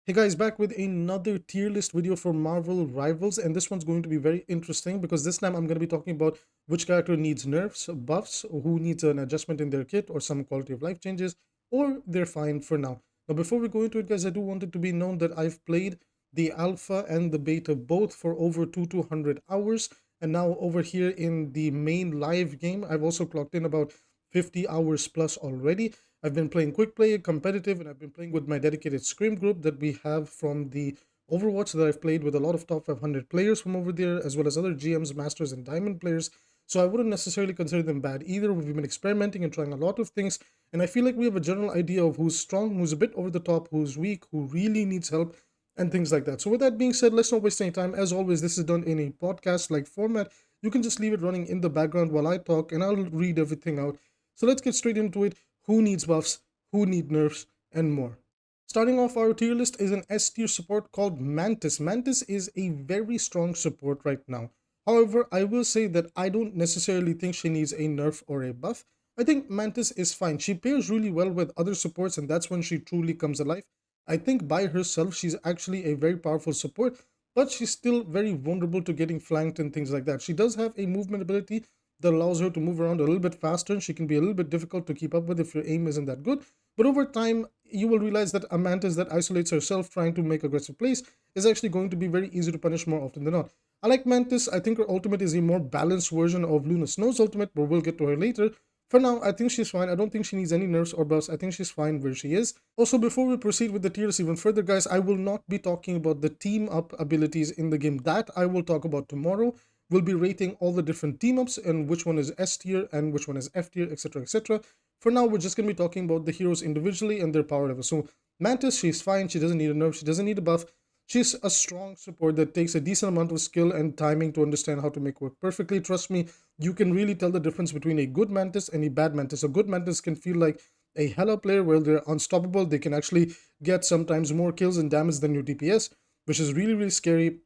Hey guys, back with another tier list video for Marvel Rivals, and this one's going to be very interesting because this time I'm going to be talking about which character needs nerfs, buffs, who needs an adjustment in their kit or some quality of life changes, or they're fine for now. Now, before we go into it, guys, I do want it to be known that I've played the alpha and the beta both for over 200 hours, and now over here in the main live game, I've also clocked in about 50 hours plus already. I've been playing quick play, competitive, and I've been playing with my dedicated scrim group that we have from the Overwatch that I've played with a lot of top 500 players from over there, as well as other GMs, Masters, and Diamond players. So I wouldn't necessarily consider them bad either. We've been experimenting and trying a lot of things, and I feel like we have a general idea of who's strong, who's a bit over the top, who's weak, who really needs help, and things like that. So with that being said, let's not waste any time. As always, this is done in a podcast-like format. You can just leave it running in the background while I talk, and I'll read everything out. So let's get straight into it. Who needs buffs, who need nerfs, and more. Starting off our tier list is an S tier support called Mantis. Mantis is a very strong support right now. However, I will say that I don't necessarily think she needs a nerf or a buff. I think Mantis is fine. She pairs really well with other supports, and that's when she truly comes alive. I think by herself, she's actually a very powerful support, but she's still very vulnerable to getting flanked and things like that. She does have a movement ability that allows her to move around a little bit faster, and she can be a little bit difficult to keep up with if your aim isn't that good. But over time, you will realize that a Mantis that isolates herself trying to make aggressive plays is actually going to be very easy to punish more often than not. I like Mantis. I think her ultimate is a more balanced version of Luna Snow's ultimate, but we'll get to her later. For now, I think she's fine. I don't think she needs any nerfs or buffs. I think she's fine where she is. Also, before we proceed with the tier list even further, guys, I will not be talking about the team up abilities in the game. That I will talk about tomorrow. We'll be rating all the different team ups and which one is S tier and which one is F tier, etc. etc. For now, we're just going to be talking about the heroes individually and their power level. So, Mantis, she's fine. She doesn't need a nerf. She doesn't need a buff. She's a strong support that takes a decent amount of skill and timing to understand how to make work perfectly. Trust me, you can really tell the difference between a good Mantis and a bad Mantis. A good Mantis can feel like a Hela player where they're unstoppable. They can actually get sometimes more kills and damage than your DPS, which is really, really scary.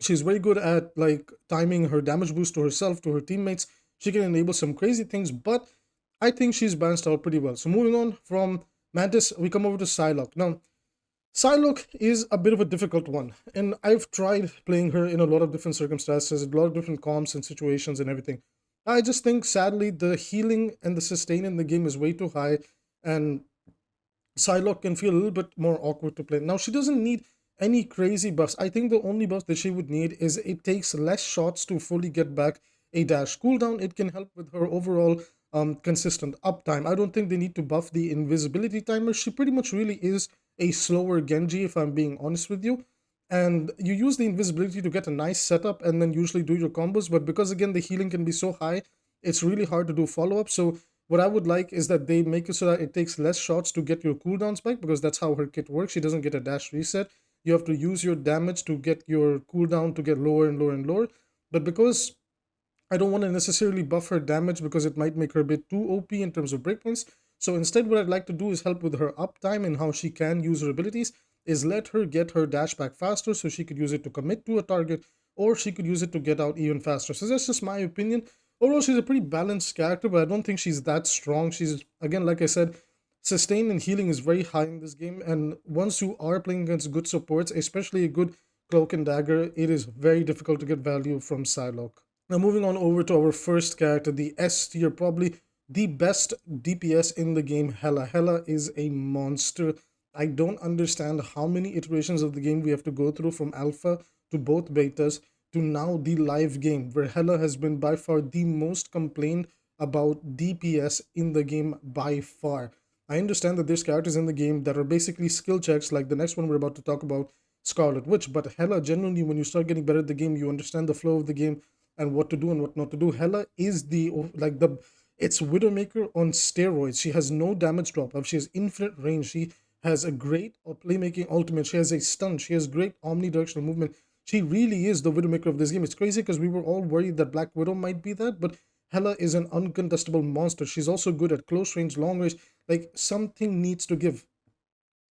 She's very good at like timing her damage boost to herself, to her teammates. She can enable some crazy things, but I think she's balanced out pretty well. So moving on from Mantis, we come over to Psylocke. Now, Psylocke is a bit of a difficult one, and I've tried playing her in a lot of different circumstances, a lot of different comps and situations and everything. I just think, sadly, the healing and the sustain in the game is way too high, and Psylocke can feel a little bit more awkward to play. Now, she doesn't need any crazy buffs. I think the only buff that she would need is it takes less shots to fully get back a dash cooldown. It can help with her overall consistent uptime. I don't think they need to buff the invisibility timer. She pretty much really is a slower Genji, if I'm being honest with you. And you use the invisibility to get a nice setup and then usually do your combos. But because, again, the healing can be so high, it's really hard to do follow-up. So what I would like is that they make it so that it takes less shots to get your cooldowns back, because that's how her kit works. She doesn't get a dash reset. You have to use your damage to get your cooldown to get lower and lower and lower. But because I don't want to necessarily buff her damage because it might make her a bit too OP in terms of breakpoints. So instead, what I'd like to do is help with her uptime and how she can use her abilities, is let her get her dash back faster so she could use it to commit to a target, or she could use it to get out even faster. So that's just my opinion. Overall, she's a pretty balanced character, but I don't think she's that strong. She's, again, like I said, sustain and healing is very high in this game, and once you are playing against good supports, especially a good cloak and dagger, it is very difficult to get value from Psylocke. Now moving on over to our first character, the S tier, probably the best DPS in the game, Hela. Hela is a monster. I don't understand how many iterations of the game we have to go through from alpha to both betas to now the live game, where Hela has been by far the most complained about DPS in the game by far. I understand that there's characters in the game that are basically skill checks, like the next one we're about to talk about, Scarlet Witch, but Hela, generally, when you start getting better at the game, you understand the flow of the game and what to do and what not to do. Hela is it's Widowmaker on steroids. She has no damage drop off. She has infinite range. She has a great playmaking ultimate. She has a stun. She has great omnidirectional movement. She really is the Widowmaker of this game. It's crazy because we were all worried that Black Widow might be that, but Hela is an uncontestable monster. She's also good at close range, long range. Like, something needs to give.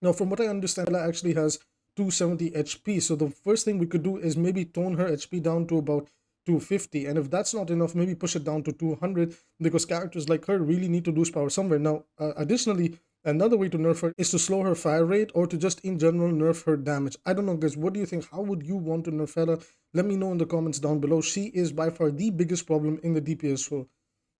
Now, from what I understand, Hela actually has 270 HP. So the first thing we could do is maybe tone her HP down to about 250, and if that's not enough, maybe push it down to 200, because characters like her really need to lose power somewhere. Now, additionally, Another way to nerf her is to slow her fire rate or to just in general nerf her damage. I don't know, guys. What do you think? How would you want to nerf Hela? Let me know in the comments down below. She is by far the biggest problem in the DPS role.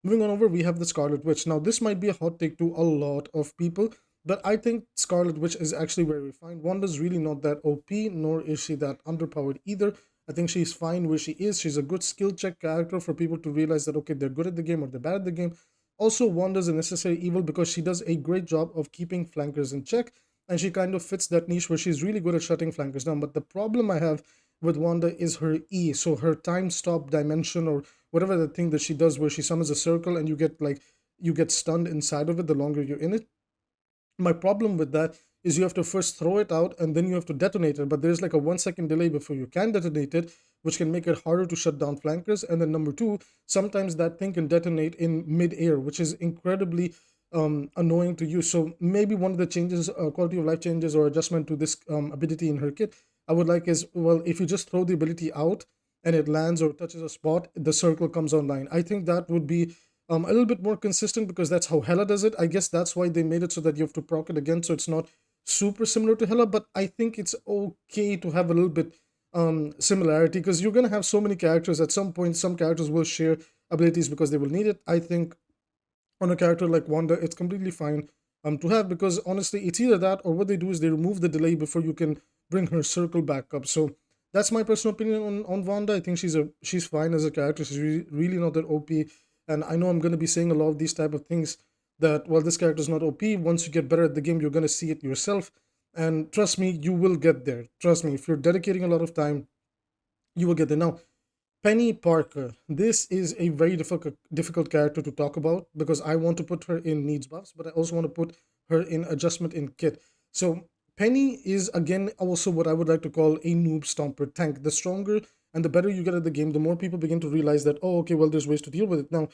Moving on over, we have the Scarlet Witch. Now, this might be a hot take to a lot of people, but I think Scarlet Witch is actually very refined. Wanda's really not that OP, nor is she that underpowered either. I think she's fine where she is. She's a good skill check character for people to realize that, okay, they're good at the game or they're bad at the game. Also, Wanda's a necessary evil because she does a great job of keeping flankers in check, and she kind of fits that niche where she's really good at shutting flankers down. But the problem I have with Wanda is her E, so her time stop dimension or whatever the thing that she does where she summons a circle and you get stunned inside of it the longer you're in it. My problem with that is you have to first throw it out and then you have to detonate it, but there's like a 1 second delay before you can detonate it, which can make it harder to shut down flankers. And then number two, sometimes that thing can detonate in mid-air, which is incredibly annoying to use. So maybe one of the changes, quality of life changes or adjustment to this ability in her kit, I would like is, well, if you just throw the ability out and it lands or touches a spot, the circle comes online. I think that would be a little bit more consistent because that's how Hela does it. I guess that's why they made it so that you have to proc it again, so it's not super similar to Hela, but I think it's okay to have a little bit similarity because you're going to have so many characters. At some point, some characters will share abilities because they will need it. I think on a character like Wanda, it's completely fine to have because honestly, it's either that or what they do is they remove the delay before you can bring her circle back up. So that's my personal opinion on Wanda. I think she's fine as a character. She's really not that OP. And I know I'm going to be saying a lot of these type of things that, well, this character is not OP. Once you get better at the game, you're going to see it yourself. And trust me, you will get there. Trust me, if you're dedicating a lot of time, you will get there. Now, Penny Parker. This is a very difficult character to talk about because I want to put her in needs buffs, but I also want to put her in adjustment in kit. So Penny is, again, also what I would like to call a noob stomper tank. The stronger and the better you get at the game, the more people begin to realize that, oh, okay, well, there's ways to deal with it. Now,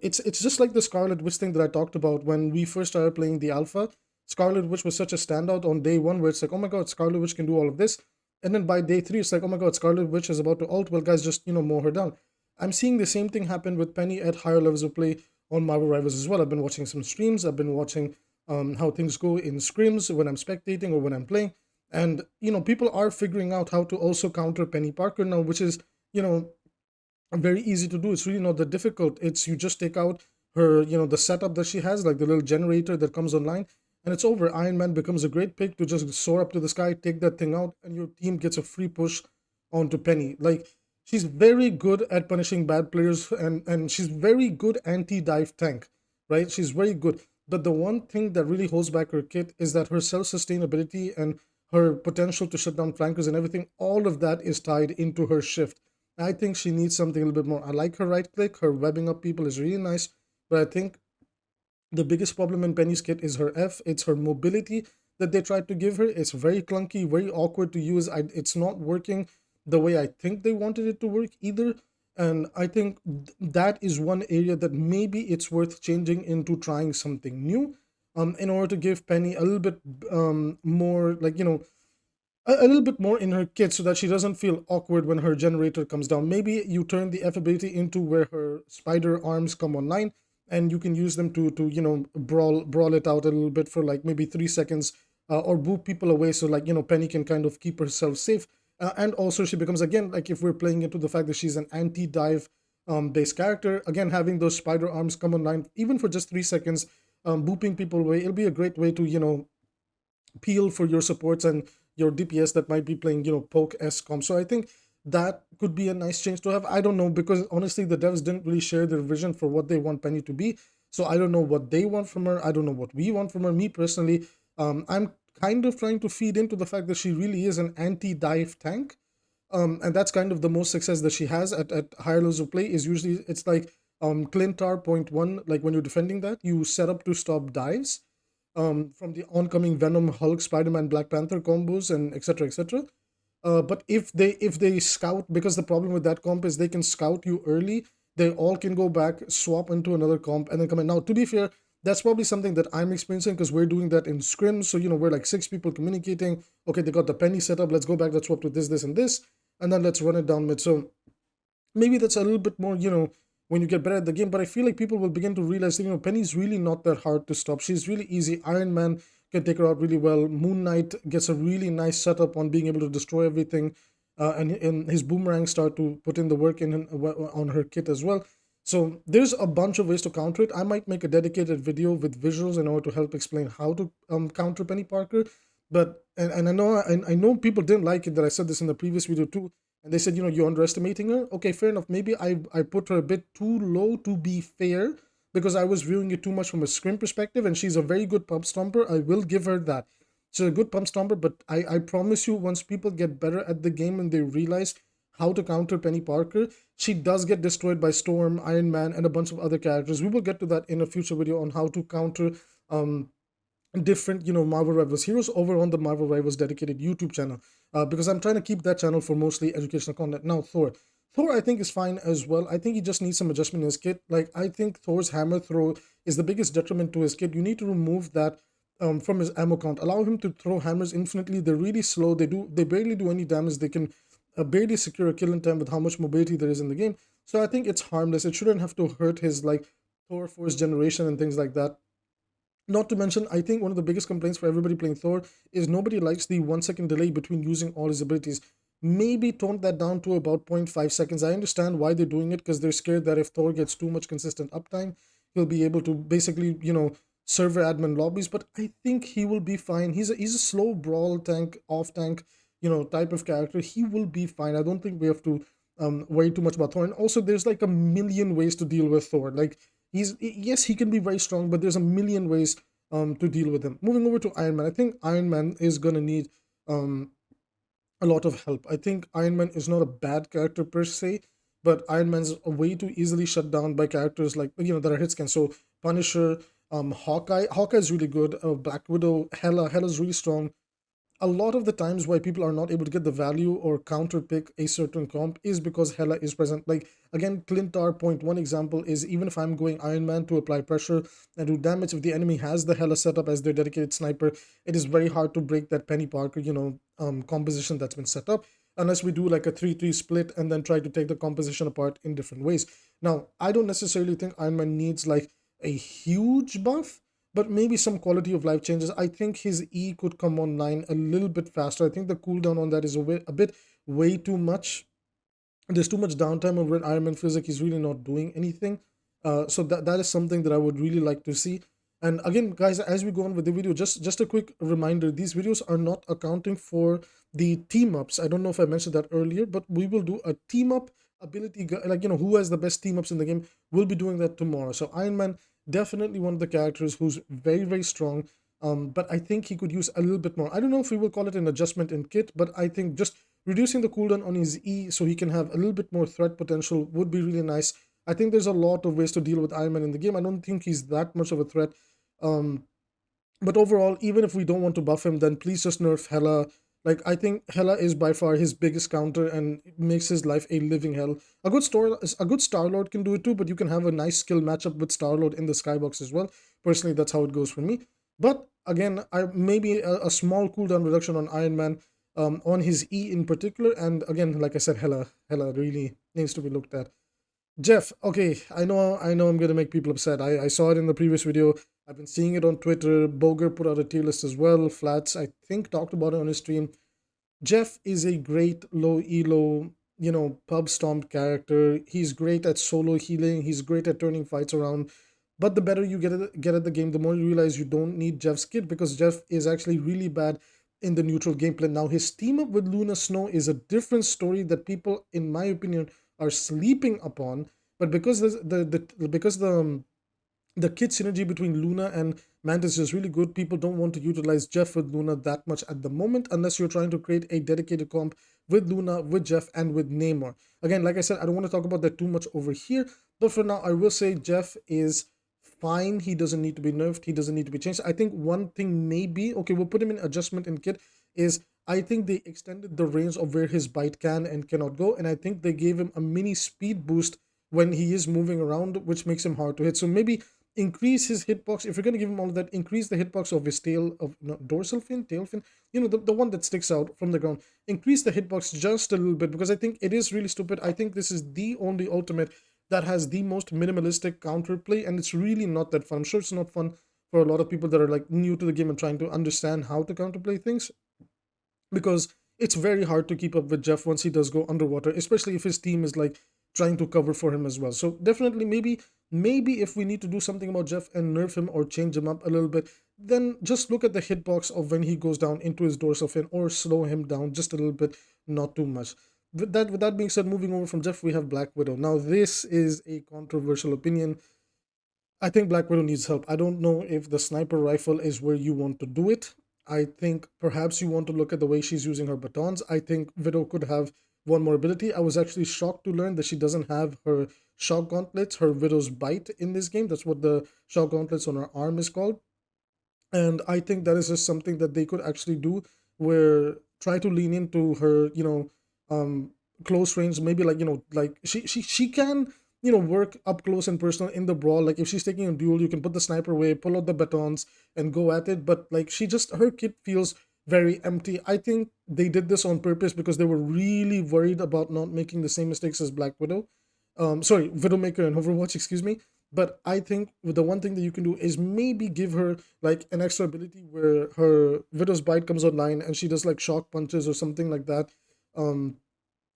it's just like the Scarlet Witch thing that I talked about when we first started playing the alpha. Scarlet Witch was such a standout on day one where it's like, oh my god, Scarlet Witch can do all of this. And then by day three, it's like, oh my god, Scarlet Witch is about to ult. Well, guys, just, mow her down. I'm seeing the same thing happen with Penny at higher levels of play on Marvel Rivals as well. I've been watching some streams. I've been watching how things go in scrims when I'm spectating or when I'm playing. And, people are figuring out how to also counter Penny Parker now, which is, very easy to do. It's really not that difficult. It's you just take out her, the setup that she has, like the little generator that comes online, and it's over. Iron Man becomes a great pick to just soar up to the sky, take that thing out, and your team gets a free push onto Penny. Like, she's very good at punishing bad players, and she's very good anti-dive tank, right? She's very good. But the one thing that really holds back her kit is that her self-sustainability and her potential to shut down flankers and everything, all of that is tied into her shift. I think she needs something a little bit more. I like her right click, her webbing up people is really nice, but I think the biggest problem in Penny's kit is her F. It's her mobility that they tried to give her. It's very clunky, very awkward to use. It's not working the way I think they wanted it to work either. And I think that is one area that maybe it's worth changing into trying something new in order to give Penny a little bit more, like, a little bit more in her kit so that she doesn't feel awkward when her generator comes down. Maybe you turn the F ability into where her spider arms come online and you can use them to brawl it out a little bit for like maybe 3 seconds or boop people away so like, Penny can kind of keep herself safe. And also she becomes, again, like if we're playing into the fact that she's an anti-dive based character, again, having those spider arms come online, even for just 3 seconds, booping people away, it'll be a great way to, peel for your supports and your DPS that might be playing, poke-esque comp. So I think that could be a nice change to have. I don't know, because honestly, the devs didn't really share their vision for what they want Penny to be. So I don't know what they want from her. I don't know what we want from her. Me personally, I'm kind of trying to feed into the fact that she really is an anti-dive tank. And that's kind of the most success that she has at higher levels of play is usually, it's like Clintar point one, like when you're defending that, you set up to stop dives. From the oncoming Venom, Hulk, Spider-Man, Black Panther combos and etc. etc. But if they scout, because the problem with that comp is they can scout you early, they all can go back, swap into another comp, and then come in. Now, to be fair, that's probably something that I'm experiencing because we're doing that in scrims. So, we're like 6 people communicating. Okay, they got the Penny set up. Let's go back. Let's swap to this, and this, and then let's run it down mid. So maybe that's a little bit more, when you get better at the game. But I feel like people will begin to realize that, Penny's really not that hard to stop. She's really easy. Iron Man can take her out really well. Moon Knight gets a really nice setup on being able to destroy everything, and his boomerangs start to put in the work on her kit as well. So there's a bunch of ways to counter it. I might make a dedicated video with visuals in order to help explain how to counter Penny Parker. But and I know people didn't like it that I said this in the previous video too, and they said, you're underestimating her. Okay, fair enough. Maybe I put her a bit too low to be fair, because I was viewing it too much from a scrim perspective, and she's a very good pump stomper. I will give her that. She's a good pump stomper, but I promise you, once people get better at the game and they realize how to counter Penny Parker, she does get destroyed by Storm, Iron Man, and a bunch of other characters. We will get to that in a future video on how to counter different Marvel Rivals heroes over on the Marvel Rivals dedicated YouTube channel, because I'm trying to keep that channel for mostly educational content. Now Thor I think is fine as well. I think he just needs some adjustment in his kit. Like, I think Thor's hammer throw is the biggest detriment to his kit. You need to remove that from his ammo count. Allow him to throw hammers infinitely. They're really slow. They barely do any damage. They can barely secure a kill in time with how much mobility there is in the game. So I think it's harmless. It shouldn't have to hurt his like Thor Force generation and things like that. Not to mention, I think one of the biggest complaints for everybody playing Thor is nobody likes the 1 second delay between using all his abilities. Maybe tone that down to about 0.5 seconds. I understand why they're doing it, because they're scared that if Thor gets too much consistent uptime, he'll be able to basically, server admin lobbies. But I think he will be fine. He's a slow brawl tank, off tank, type of character. He will be fine. I don't think we have to worry too much about Thor. And also, there's like a million ways to deal with Thor. Like, yes, he can be very strong, but there's a million ways to deal with him. Moving over to Iron Man, I think Iron Man is gonna need a lot of help. I think Iron Man is not a bad character per se, but Iron Man's a way too easily shut down by characters like that are hit scan. So Punisher, Hawkeye is really good. Black Widow, Hela's really strong. A lot of the times why people are not able to get the value or counter pick a certain comp is because Hela is present. Like, again, Clintar point one example is, even if I'm going Iron Man to apply pressure and do damage, if the enemy has the Hela setup as their dedicated sniper, it is very hard to break that Penny Parker composition that's been set up, unless we do like a 3-3 split and then try to take the composition apart in different ways. Now, I don't necessarily think Iron Man needs like a huge buff, but maybe some quality of life changes. I think his E could come online a little bit faster. I think the cooldown on that is a bit way too much. There's too much downtime over it. Iron Man feels like he's really not doing anything. So that is something that I would really like to see. And again, guys, as we go on with the video, just a quick reminder, these videos are not accounting for the team-ups. I don't know if I mentioned that earlier, but we will do a team-up ability, like, who has the best team-ups in the game. We'll be doing that tomorrow. So Iron Man, definitely one of the characters who's very, very strong. But I think he could use a little bit more. I don't know if we will call it an adjustment in kit, but I think just reducing the cooldown on his E so he can have a little bit more threat potential would be really nice. I think there's a lot of ways to deal with Iron Man in the game. I don't think he's that much of a threat. But overall, even if we don't want to buff him, then please just nerf Hela. Like, I think Hela is by far his biggest counter and makes his life a living hell. A good Star-Lord can do it too, but you can have a nice skill matchup with Star-Lord in the skybox as well. Personally, that's how it goes for me. But again, maybe a small cooldown reduction on Iron Man, on his E in particular. And again, like I said, Hela really needs to be looked at. Jeff, okay, I know I'm gonna make people upset. I saw it in the previous video. I've been seeing it on Twitter. Boger put out a tier list as well. Flats, I think, talked about it on his stream. Jeff is a great low elo, pub stomp character. He's great at solo healing. He's great at turning fights around. But the better you get at the game, the more you realize you don't need Jeff's kit, because Jeff is actually really bad in the neutral gameplay. Now, his team up with Luna Snow is a different story that people, in my opinion, are sleeping upon. But because the kit synergy between Luna and Mantis is really good, people don't want to utilize Jeff with Luna that much at the moment, unless you're trying to create a dedicated comp with Luna, with Jeff, and with Namor. Again, like I said, I don't want to talk about that too much over here, but for now, I will say Jeff is fine. He doesn't need to be nerfed. He doesn't need to be changed. I think one thing maybe, okay, we'll put him in adjustment in kit, is I think they extended the range of where his bite can and cannot go, and I think they gave him a mini speed boost when he is moving around, which makes him hard to hit. So maybe increase his hitbox. If you're going to give him all of that, increase the hitbox of his dorsal fin, tail fin, the one that sticks out from the ground. Increase the hitbox just a little bit, because I think it is really stupid. I think this is the only ultimate that has the most minimalistic counterplay, and it's really not that fun. I'm sure it's not fun for a lot of people that are like new to the game and trying to understand how to counterplay things, because it's very hard to keep up with Jeff once he does go underwater, especially if his team is like trying to cover for him as well. So definitely, maybe if we need to do something about Jeff and nerf him or change him up a little bit, then just look at the hitbox of when he goes down into his dorsal fin, or slow him down just a little bit, not too much. With that being said, moving over from Jeff, we have Black Widow. Now this is a controversial opinion. I think Black Widow needs help. I don't know if the sniper rifle is where you want to do it. I think perhaps you want to look at the way she's using her batons. I think Widow could have one more ability. I was actually shocked to learn that she doesn't have her shock gauntlets, her Widow's Bite in this game. That's what the shock gauntlets on her arm is called. And I think that is just something that they could actually do, where try to lean into her, close range, maybe like, like she can, work up close and personal in the brawl. Like if she's taking a duel, you can put the sniper away, pull out the batons and go at it. But like her kit feels very empty. I think they did this on purpose because they were really worried about not making the same mistakes as Black Widow. Sorry, Widowmaker and Overwatch, excuse me. But I think the one thing that you can do is maybe give her like an extra ability where her Widow's Bite comes online and she does like shock punches or something like that. Um,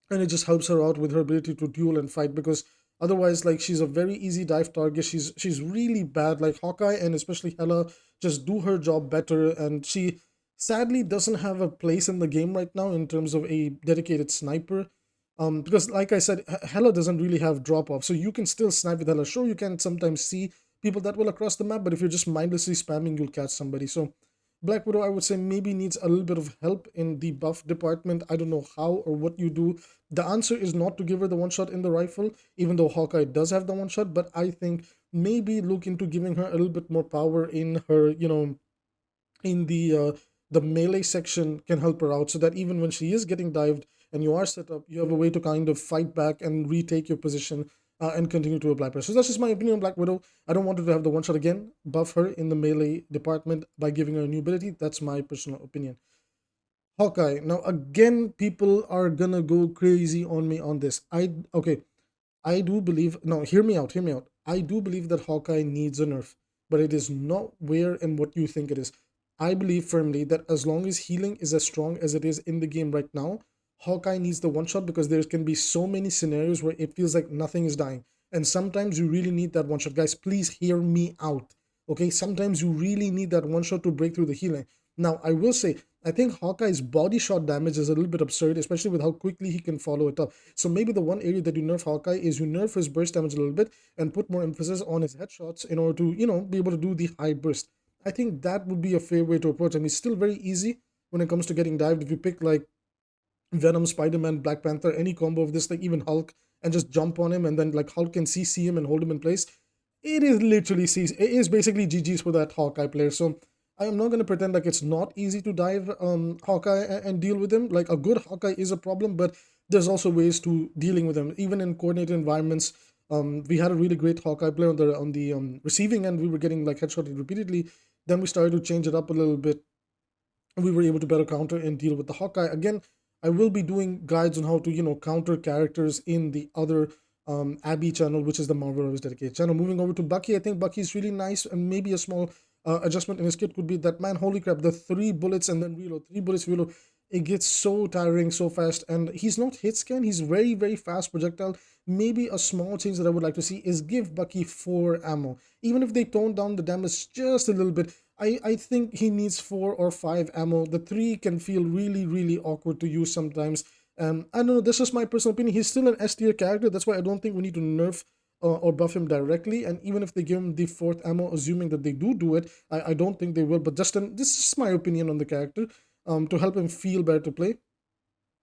and it just helps her out with her ability to duel and fight, because otherwise, like, she's a very easy dive target. She's really bad. Like Hawkeye and especially Hela just do her job better, and she sadly doesn't have a place in the game right now in terms of a dedicated sniper. Because like I said, Hela doesn't really have drop off, so you can still snipe with Hela. Sure, you can sometimes see people that well across the map, but if you're just mindlessly spamming, you'll catch somebody. So Black Widow, I would say, maybe needs a little bit of help in the buff department. I don't know how or what you do. The answer is not to give her the one shot in the rifle, even though Hawkeye does have the one shot. But I think maybe look into giving her a little bit more power in her, in the melee section can help her out, so that even when she is getting dived and you are set up, you have a way to kind of fight back and retake your position, and continue to apply pressure. So that's just my opinion on Black Widow. I don't want her to have the one shot again. Buff her in the melee department by giving her a new ability. That's my personal opinion. Hawkeye. Now again, people are gonna go crazy on me on this. I do believe, no, hear me out. I do believe that Hawkeye needs a nerf, but it is not where and what you think it is. I believe firmly that as long as healing is as strong as it is in the game right now, Hawkeye needs the one shot, because there can be so many scenarios where it feels like nothing is dying. And sometimes you really need that one shot. Guys, please hear me out. Okay, sometimes you really need that one shot to break through the healing. Now, I will say, I think Hawkeye's body shot damage is a little bit absurd, especially with how quickly he can follow it up. So maybe the one area that you nerf Hawkeye is you nerf his burst damage a little bit and put more emphasis on his headshots in order to, be able to do the high burst. I think that would be a fair way to approach. And it's still very easy when it comes to getting dived. If you pick like Venom, Spider-Man, Black Panther, any combo of this, like even Hulk, and just jump on him, and then like Hulk can see him and hold him in place. It is literally it is basically GG's for that Hawkeye player. So I am not gonna pretend like it's not easy to dive Hawkeye and deal with him. Like a good Hawkeye is a problem, but there's also ways to dealing with him, even in coordinated environments. We had a really great Hawkeye player on the receiving end. We were getting like headshotted repeatedly. Then we started to change it up a little bit. We were able to better counter and deal with the Hawkeye. Again, I will be doing guides on how to, counter characters in the other Abby channel, which is the Marvel Rivals dedicated channel. Moving over to Bucky, I think Bucky is really nice, and maybe a small adjustment in his kit could be that, man, holy crap, the 3 bullets and then reload, 3 bullets, reload. It gets so tiring so fast, and he's not hit scan, he's very, very fast projectile. Maybe a small change that I would like to see is give Bucky 4 ammo. Even if they tone down the damage just a little bit, I think he needs 4 or 5 ammo. The 3 can feel really, really awkward to use sometimes. I don't know, this is my personal opinion. He's still an S tier character. That's why I don't think we need to nerf or buff him directly. And even if they give him the 4th ammo, assuming that they do it, I don't think they will. But this is my opinion on the character, to help him feel better to play.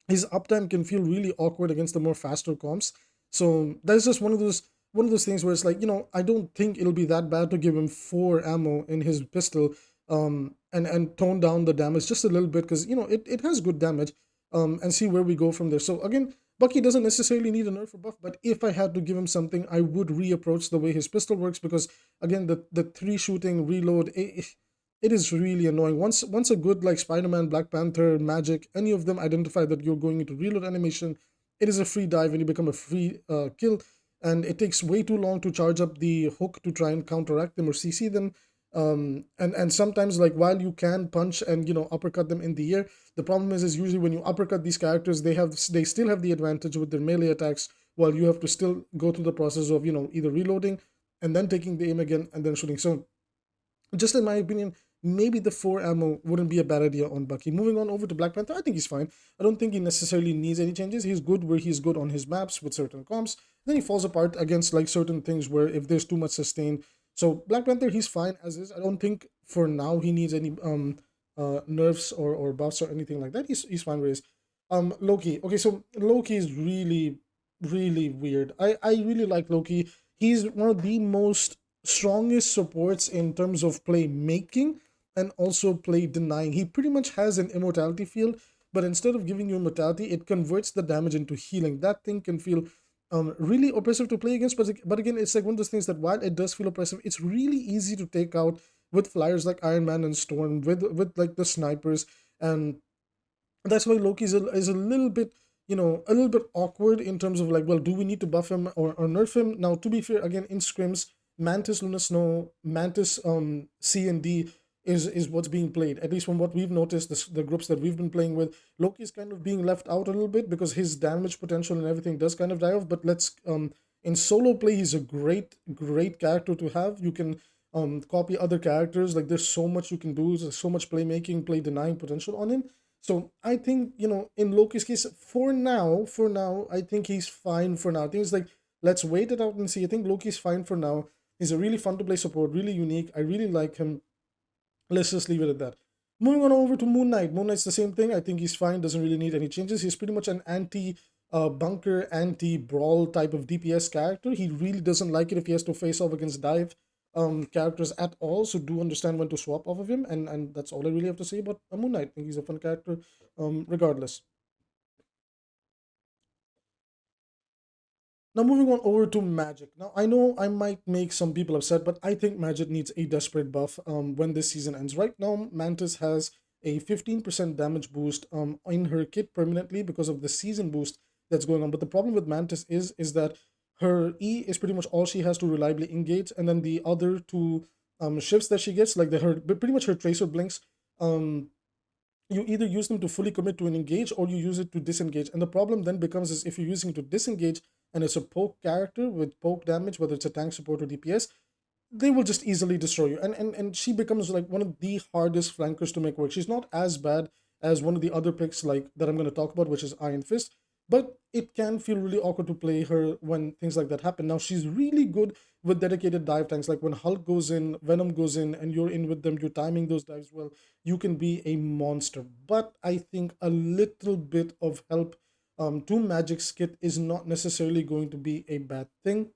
His uptime can feel really awkward against the more faster comps. So that's just one of those things where it's like, I don't think it'll be that bad to give him 4 ammo in his pistol, and tone down the damage just a little bit, because it has good damage, and see where we go from there. So again, Bucky doesn't necessarily need a nerf or buff, but if I had to give him something, I would reapproach the way his pistol works, because again, the 3 shooting reload, it is really annoying. Once a good like Spider-Man, Black Panther, Magik, any of them identify that you're going into reload animation, it is a free dive and you become a free kill. and it takes way too long to charge up the hook to try and counteract them or CC them. And sometimes, like, while you can punch and uppercut them in the air, the problem is usually when you uppercut these characters, they still have the advantage with their melee attacks, while you have to still go through the process of either reloading and then taking the aim again and then shooting. So just in my opinion, maybe the 4 ammo wouldn't be a bad idea on Bucky. Moving on over to Black Panther, I think he's fine. I don't think he necessarily needs any changes. He's good where he's good on his maps with certain comps. Then he falls apart against like certain things where if there's too much sustain. So Black Panther, he's fine as is. I don't think for now he needs any nerfs or buffs or anything like that. He's fine where he is. Loki. Okay, so Loki is really weird. I really like Loki. He's one of the most strongest supports in terms of play making and also play denying. He pretty much has an immortality field, but instead of giving you immortality, it converts the damage into healing. That thing can feel really oppressive to play against, but again, it's like one of those things that while it does feel oppressive, it's really easy to take out with flyers like Iron Man and Storm, with like the snipers, and that's why Loki is a little bit, a little bit awkward in terms of like, well, do we need to buff him or nerf him? Now, to be fair, again, in scrims, Mantis, Luna Snow, Mantis, C and D is what's being played. At least from what we've noticed, the groups that we've been playing with, Loki is kind of being left out a little bit because his damage potential and everything does kind of die off. But let's in solo play, he's a great character to have. You can copy other characters. Like there's so much you can do. There's so much playmaking, play denying potential on him. So I think, in Loki's case, for now, I think he's fine for now. I think it's like, let's wait it out and see. I think Loki's fine for now. He's a really fun to play support, really unique. I really like him. Let's just leave it at that. Moving on over to Moon Knight. Moon Knight's the same thing. I think he's fine, doesn't really need any changes. He's pretty much an anti-bunker, anti-brawl type of DPS character. He really doesn't like it if he has to face off against dive characters at all, so do understand when to swap off of him, and that's all I really have to say about Moon Knight. I think he's a fun character regardless. Now moving on over to Magik. Now I know I might make some people upset, but I think Magik needs a desperate buff when this season ends. Right now, Mantis has a 15% damage boost in her kit permanently because of the season boost that's going on. But the problem with Mantis is that her E is pretty much all she has to reliably engage, and then the other two shifts that she gets, like pretty much her tracer blinks, you either use them to fully commit to an engage or you use it to disengage. And the problem then becomes is if you're using it to disengage and it's a poke character with poke damage, whether it's a tank support or DPS, they will just easily destroy you. And she becomes like one of the hardest flankers to make work. She's not as bad as one of the other picks like that I'm going to talk about, which is Iron Fist, but it can feel really awkward to play her when things like that happen. Now, she's really good with dedicated dive tanks. Like when Hulk goes in, Venom goes in, and you're in with them, you're timing those dives well, you can be a monster. But I think a little bit of help to Magik's kit is not necessarily going to be a bad thing.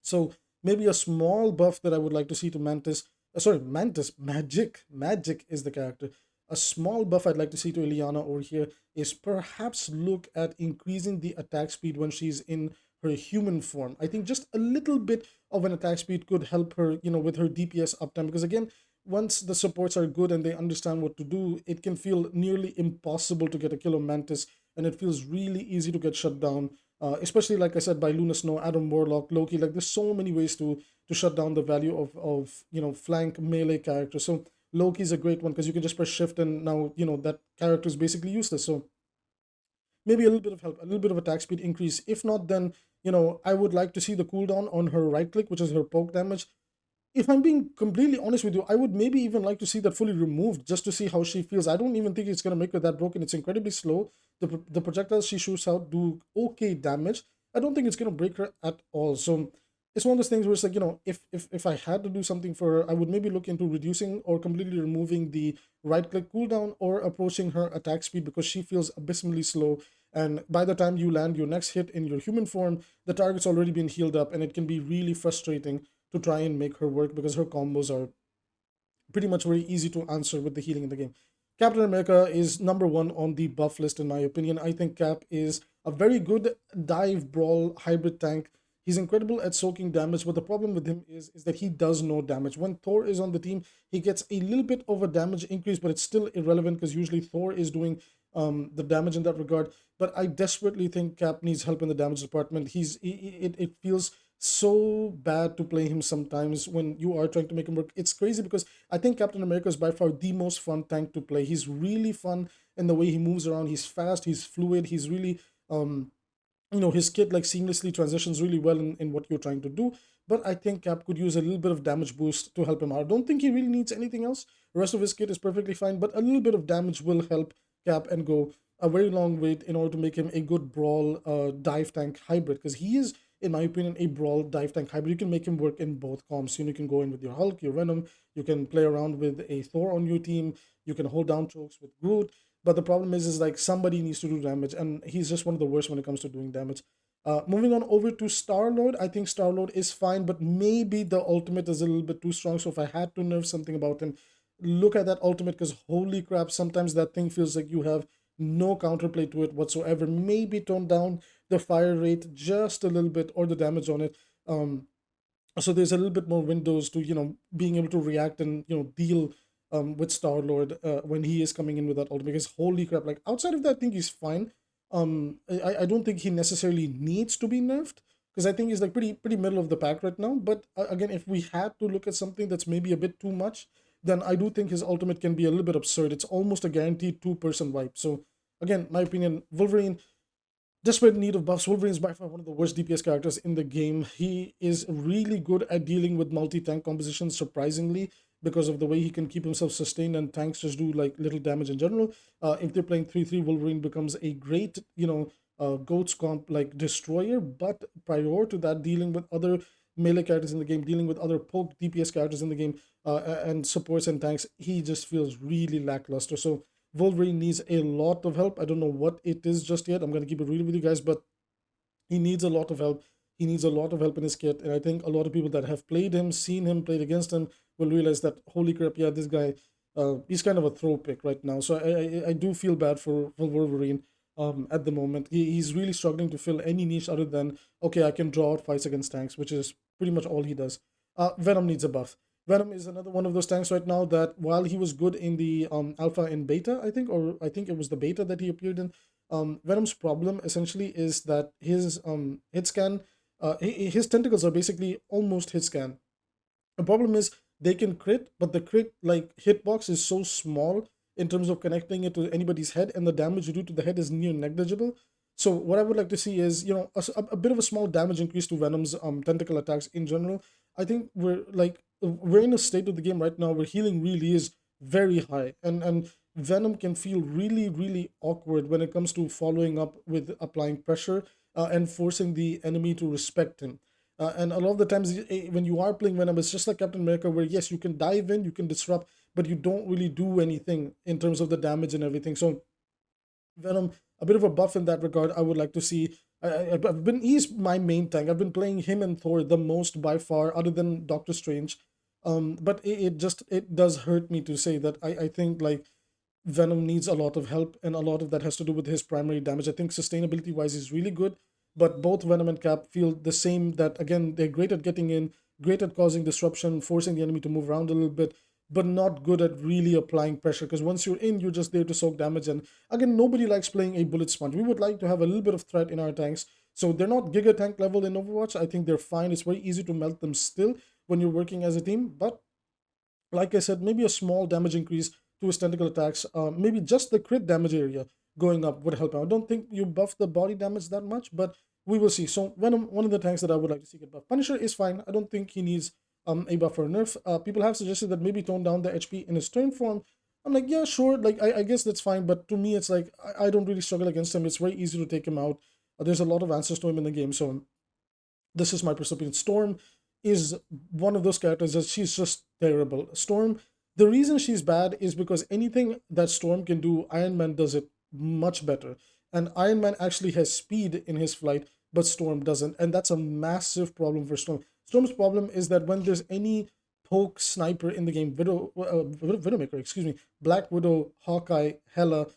So maybe a small buff that I would like to see to Mantis. Mantis, Magik. Magik is the character. A small buff I'd like to see to Illyana over here is perhaps look at increasing the attack speed when she's in her human form. I think just a little bit of an attack speed could help her, with her DPS uptime. Because again, once the supports are good and they understand what to do, it can feel nearly impossible to get a kill on Mantis, and it feels really easy to get shut down. Especially, like I said, by Luna Snow, Adam Warlock, Loki. Like there's so many ways to shut down the value of flank melee characters. So Loki's a great one because you can just press shift and now that character is basically useless. So maybe a little bit of help, a little bit of attack speed increase. If not, then I would like to see the cooldown on her right click, which is her poke damage. If I'm being completely honest with you, I would maybe even like to see that fully removed just to see how she feels. I don't even think it's going to make her that broken. It's incredibly slow. The projectiles she shoots out do okay damage. I don't think it's going to break her at all. So it's one of those things where it's like, if I had to do something for her, I would maybe look into reducing or completely removing the right click cooldown or approaching her attack speed because she feels abysmally slow. And by the time you land your next hit in your human form, the target's already been healed up, and it can be really frustrating to try and make her work because her combos are pretty much very easy to answer with the healing in the game. Captain America is number one on the buff list in my opinion. I think Cap is a very good dive brawl hybrid tank. He's incredible at soaking damage, but the problem with him is that he does no damage. When Thor is on the team, he gets a little bit of a damage increase, but it's still irrelevant because usually Thor is doing the damage in that regard. But I desperately think Cap needs help in the damage department. It feels so bad to play him sometimes when you are trying to make him work. It's crazy because I think Captain America is by far the most fun tank to play. He's really fun in the way he moves around. He's fast, he's fluid, he's really his kit like seamlessly transitions really well in what you're trying to do. But I think Cap could use a little bit of damage boost to help him out. I don't think he really needs anything else. The rest of his kit is perfectly fine, but a little bit of damage will help Cap and go a very long way in order to make him a good brawl dive tank hybrid, because he is, in my opinion, a brawl dive tank hybrid. You can make him work in both comps. You can go in with your Hulk, your Venom, you can play around with a Thor on your team, you can hold down chokes with Groot. But the problem is like somebody needs to do damage, and he's just one of the worst when it comes to doing damage. Moving on over to Star-Lord, I think Star-Lord is fine, but maybe the ultimate is a little bit too strong. So if I had to nerf something about him, look at that ultimate, because holy crap, sometimes that thing feels like you have no counterplay to it whatsoever. Maybe tone down the fire rate just a little bit or the damage on it. So there's a little bit more windows to being able to react and deal with Star Lord when he is coming in with that ultimate. Because holy crap, like outside of that, I think he's fine. I don't think he necessarily needs to be nerfed, because I think he's like pretty middle of the pack right now. But again, if we had to look at something that's maybe a bit too much, then I do think his ultimate can be a little bit absurd. It's almost a guaranteed two-person wipe. So again, my opinion, Wolverine, desperate need of buffs. Wolverine is by far one of the worst DPS characters in the game. He is really good at dealing with multi-tank compositions, surprisingly, because of the way he can keep himself sustained, and tanks just do like little damage in general. If they're playing 3-3, Wolverine becomes a great, GOAT's comp like destroyer, but prior to that, dealing with other melee characters in the game, dealing with other poke DPS characters in the game, and supports and tanks, he just feels really lackluster. So Wolverine needs a lot of help. I don't know what it is just yet. I'm going to keep it real with you guys, but he needs a lot of help. He needs a lot of help in his kit. And I think a lot of people that have played him, seen him, played against him, will realize that, holy crap, yeah, this guy, he's kind of a throw pick right now. So I do feel bad for Wolverine at the moment. He's really struggling to fill any niche other than, okay, I can draw out fights against tanks, which is pretty much all he does. Venom needs a buff. Venom is another one of those tanks right now that, while he was good in the alpha and beta, I think, or I think it was the beta that he appeared in, Venom's problem essentially is that his hit scan, his tentacles are basically almost hit scan. The problem is they can crit, but the crit like hitbox is so small in terms of connecting it to anybody's head, and the damage you do to the head is near negligible. So what I would like to see is, a bit of a small damage increase to Venom's tentacle attacks in general. I think we're in a state of the game right now where healing really is very high, and Venom can feel really, really awkward when it comes to following up with applying pressure and forcing the enemy to respect him. And a lot of the times, when you are playing Venom, it's just like Captain America, where yes, you can dive in, you can disrupt, but you don't really do anything in terms of the damage and everything. So Venom, a bit of a buff in that regard. I would like to see. He's my main tank. I've been playing him and Thor the most by far, other than Doctor Strange. But it does hurt me to say that I think like Venom needs a lot of help, and a lot of that has to do with his primary damage. I think sustainability wise is really good, but both Venom and Cap feel the same, that again, they're great at getting in, great at causing disruption, forcing the enemy to move around a little bit, but not good at really applying pressure, because once you're in, you're just there to soak damage. And again, nobody likes playing a bullet sponge. We would like to have a little bit of threat in our tanks. So they're not giga tank level in Overwatch. I think they're fine. It's very easy to melt them still when you're working as a team. But like I said, maybe a small damage increase to his tentacle attacks, maybe just the crit damage area going up would help out. I don't think you buff the body damage that much, but we will see. So Venom, one of the tanks that I would like to see get buff. Punisher is fine. I don't think he needs a buff or a nerf. People have suggested that maybe tone down the HP in his turn form. I'm like, yeah, sure. Like, I guess that's fine. But to me, it's like, I don't really struggle against him. It's very easy to take him out. There's a lot of answers to him in the game. So this is my personal opinion. Storm is one of those characters that she's just terrible. Storm, the reason she's bad is because anything that Storm can do, Iron Man does it much better. And Iron Man actually has speed in his flight, but Storm doesn't. And that's a massive problem for Storm. Storm's problem is that when there's any poke sniper in the game, Widowmaker, excuse me, Black Widow, Hawkeye, Hela,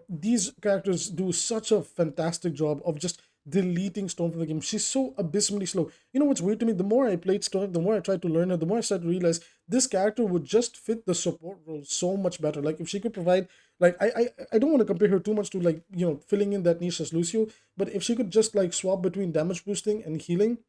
these characters do such a fantastic job of just deleting Storm from the game. She's so abysmally slow. You know what's weird to me? The more I played Storm, the more I tried to learn her, the more I started to realize this character would just fit the support role so much better. Like, if she could provide Like I don't want to compare her too much to like, filling in that niche as Lucio, but if she could just like swap between damage boosting and healing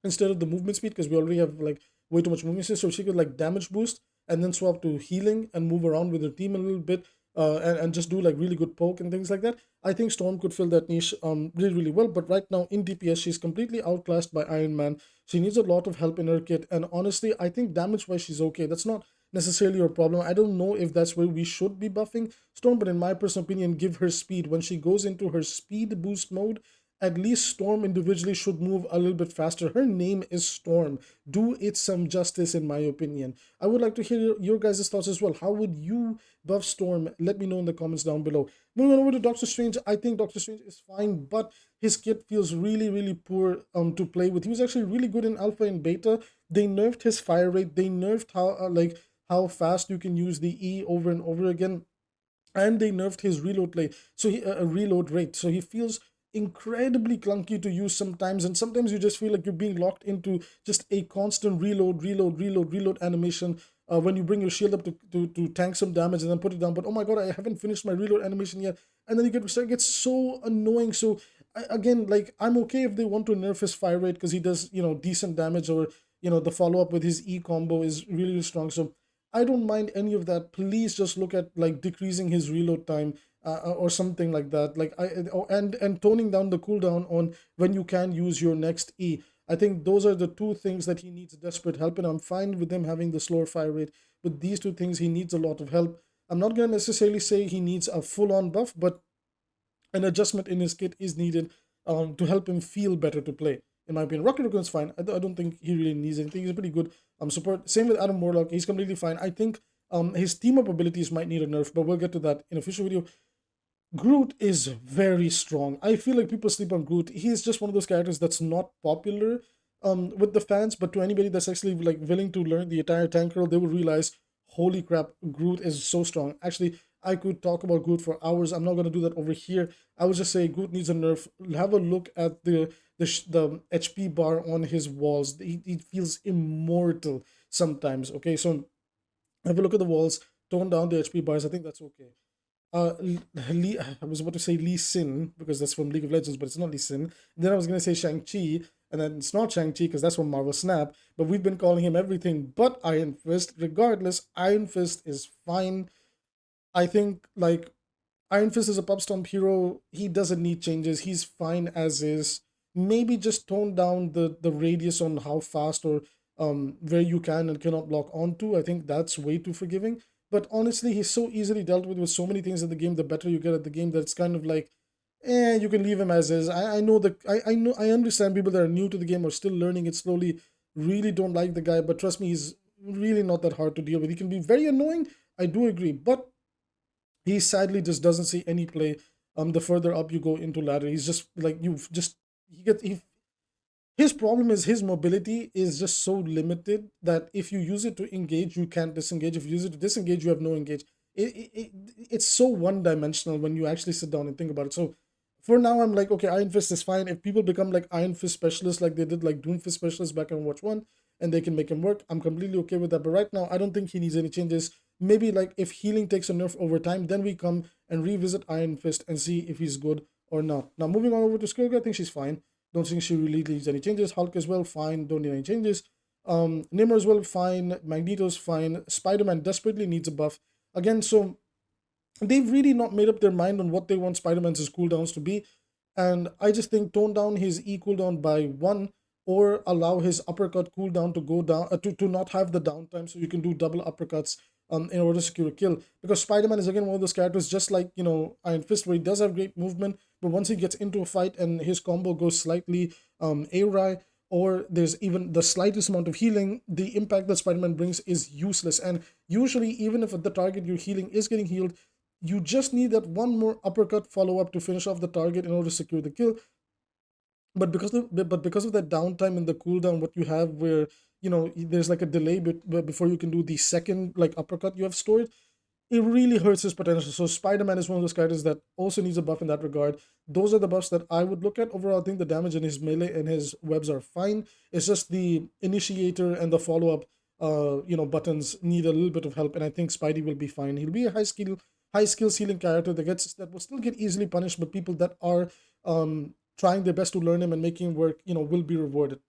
instead of the movement speed, because we already have like way too much movement speed, so she could like damage boost and then swap to healing and move around with her team a little bit, and just do like really good poke and things like that. I think Storm could fill that niche really, really well. But right now in DPS, she's completely outclassed by Iron Man. She needs a lot of help in her kit. And honestly, I think damage wise, she's okay. That's not necessarily her problem. I don't know if that's where we should be buffing Storm, but in my personal opinion, give her speed. When she goes into her speed boost mode, at least Storm individually should move a little bit faster. Her name is Storm. Do it some justice, in my opinion. I would like to hear your guys' thoughts as well. How would you buff Storm? Let me know in the comments down below. Moving on over to Doctor Strange, I think Doctor Strange is fine, but his kit feels really, really poor to play with. He was actually really good in Alpha and Beta. They nerfed his fire rate. They nerfed how fast you can use the E over and over again, and they nerfed his reload rate. So reload rate. So he feels incredibly clunky to use sometimes, and sometimes you just feel like you're being locked into just a constant reload animation when you bring your shield up to tank some damage and then put it down. But oh my god, I haven't finished my reload animation yet, and then you it gets so annoying. So again, like, I'm okay if they want to nerf his fire rate because he does decent damage, or the follow up with his E combo is really, really strong. So I don't mind any of that. Please just look at like decreasing his reload time, or something like that. Like and toning down the cooldown on when you can use your next E. I think those are the two things that he needs desperate help, and I'm fine with him having the slower fire rate. But these two things, he needs a lot of help. I'm not gonna necessarily say he needs a full-on buff, but an adjustment in his kit is needed to help him feel better to play. In my opinion, Rocket Raccoon's fine. I don't think he really needs anything. He's a pretty good support. Same with Adam Warlock. He's completely fine. I think his team up abilities might need a nerf, but we'll get to that in a future video. Groot is very strong. I feel like people sleep on Groot. He's just one of those characters that's not popular with the fans, but to anybody that's actually like willing to learn the entire tank role, they will realize, holy crap, Groot is so strong. Actually, I could talk about Groot for hours. I'm not gonna do that over here. I would just say Groot needs a nerf. Have a look at the HP bar on his walls. He feels immortal sometimes. Okay, so have a look at the walls. Tone down the HP bars. I think that's okay. I was about to say Lee Sin because that's from League of Legends, but it's not Lee Sin. Then I was gonna say Shang-Chi, and then it's not Shang-Chi because that's from Marvel Snap. But we've been calling him everything but Iron Fist. Regardless, Iron Fist is fine. I think like Iron Fist is a pub stomp hero. He doesn't need changes. He's fine as is. Maybe just tone down the radius on how fast or where you can and cannot block onto. I think that's way too forgiving. But honestly, he's so easily dealt with so many things in the game. The better you get at the game, that it's kind of like, you can leave him as is. I know I understand people that are new to the game or still learning it slowly really don't like the guy, but trust me, he's really not that hard to deal with. He can be very annoying. I do agree, but he sadly just doesn't see any play. The further up you go into ladder, he's just like you've just he gets he his problem is his mobility is just so limited that if you use it to engage, you can't disengage. If you use it to disengage, you have no engage. It's so one dimensional when you actually sit down and think about it. So for now, I'm like, okay, Iron Fist is fine. If people become like Iron Fist specialists, like they did like Doom Fist specialists back in Watch 1, and they can make him work, I'm completely okay with that. But right now, I don't think he needs any changes. Maybe like if healing takes a nerf over time, then we come and revisit Iron Fist and see if he's good or not. Now, moving on over to Scarlet, I think she's fine. Don't think she really needs any changes. Hulk as well, fine. Don't need any changes. Nimmer as well, fine. Magneto's fine. Spider-Man desperately needs a buff. Again, so they've really not made up their mind on what they want Spider-Man's cooldowns to be. And I just think tone down his E cooldown by 1, or allow his uppercut cooldown to go down, to not have the downtime, so you can do double uppercuts in order to secure a kill. Because Spider-Man is again one of those characters, just like Iron Fist, where he does have great movement, but once he gets into a fight and his combo goes slightly awry, or there's even the slightest amount of healing, the impact that Spider-Man brings is useless. And usually, even if the target you're healing is getting healed, you just need that one more uppercut follow-up to finish off the target in order to secure the kill. But because of that downtime in the cooldown, what you have where there's like a delay before you can do the second like uppercut you have stored, it really hurts his potential. So Spider-Man is one of those characters that also needs a buff in that regard. Those are the buffs that I would look at. Overall, I think the damage in his melee and his webs are fine. It's just the initiator and the follow-up buttons need a little bit of help, and I think Spidey will be fine. He'll be a high skill high skills healing character that will still get easily punished, but people that are trying their best to learn him and making him work, will be rewarded.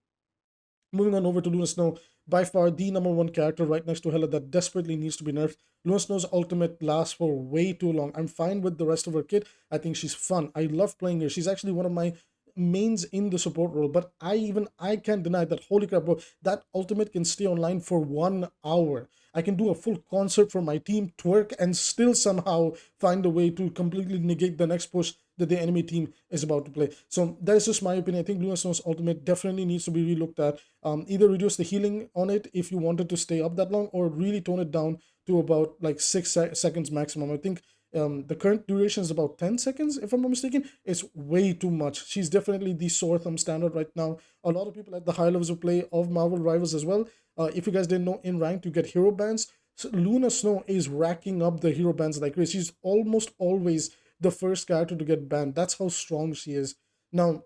Moving on over to Luna Snow, by far the number one character right next to Hela that desperately needs to be nerfed. Luna Snow's ultimate lasts for way too long. I'm fine with the rest of her kit. I think she's fun. I love playing her. She's actually one of my mains in the support role, but I can't deny that, holy crap, bro, that ultimate can stay online for 1 hour. I can do a full concert for my team, twerk, and still somehow find a way to completely negate the next push that the enemy team is about to play. So that is just my opinion. I think Luna Snow's ultimate definitely needs to be relooked at. Either reduce the healing on it if you wanted to stay up that long, or really tone it down to about like 6 seconds maximum. I think the current duration is about 10 seconds, if I'm not mistaken. It's way too much. She's definitely the sore thumb standard right now. A lot of people at the high levels of play of Marvel Rivals as well. If you guys didn't know, in ranked you get hero bans. So Luna Snow is racking up the hero bans like crazy. She's almost always the first character to get banned. That's how strong she is. Now,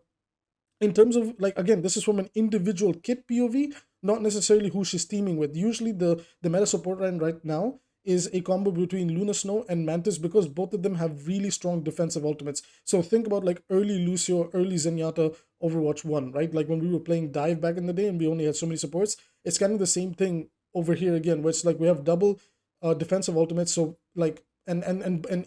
in terms of, like, again, this is from an individual kit POV, not necessarily who she's teaming with. Usually the meta support line right now is a combo between Luna Snow and Mantis, because both of them have really strong defensive ultimates. So think about like early Lucio, early Zenyatta, Overwatch 1, right? Like when we were playing Dive back in the day and we only had so many supports, it's kind of the same thing over here again, where it's like we have double defensive ultimates. So like, and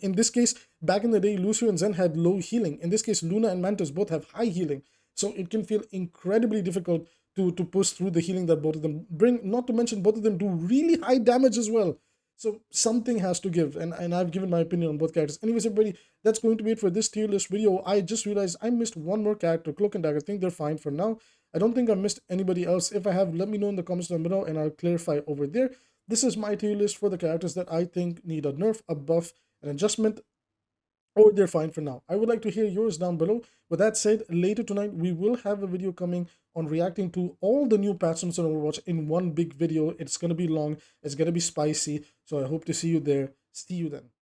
in this case, back in the day, Lucio and Zen had low healing. In this case, Luna and Mantis both have high healing. So it can feel incredibly difficult to push through the healing that both of them bring, not to mention both of them do really high damage as well. So something has to give, and I've given my opinion on both characters. Anyways, everybody, that's going to be it for this tier list video. I just realized I missed one more character, Cloak and Dagger. I think they're fine for now. I don't think I missed anybody else. If I have, let me know in the comments down below, and I'll clarify over there. This is my tier list for the characters that I think need a nerf, a buff, an adjustment, or they're fine for now. I would like to hear yours down below. With that said, later tonight we will have a video coming on reacting to all the new patterns on Overwatch in one big video. It's going to be long, it's going to be spicy, so I hope to see you there. See you then.